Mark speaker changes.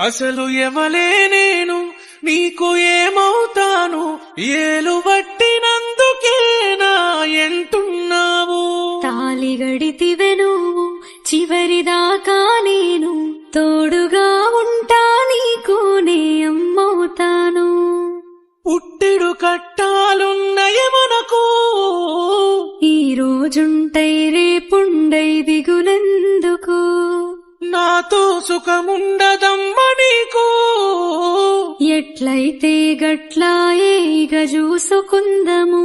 Speaker 1: అసలు ఎవలే నేను నీకు ఏమవుతాను, ఏలు పట్టినందుకేనా ఎంటున్నావు.
Speaker 2: తాలి గడితివె నువ్వు చివరిదాకా, నేను తోడుగా ఉంటా నీకు నే అమ్మవుతాను.
Speaker 1: పుట్టిడు కట్టాలున్నయ మనకు,
Speaker 2: ఈ రోజుంటై రేపుండై దిగులెందుకు.
Speaker 1: నాతో సుఖముండదమ్మ నీకు,
Speaker 2: ఎట్లయితే గట్లాయే ఇక చూసుకుందము.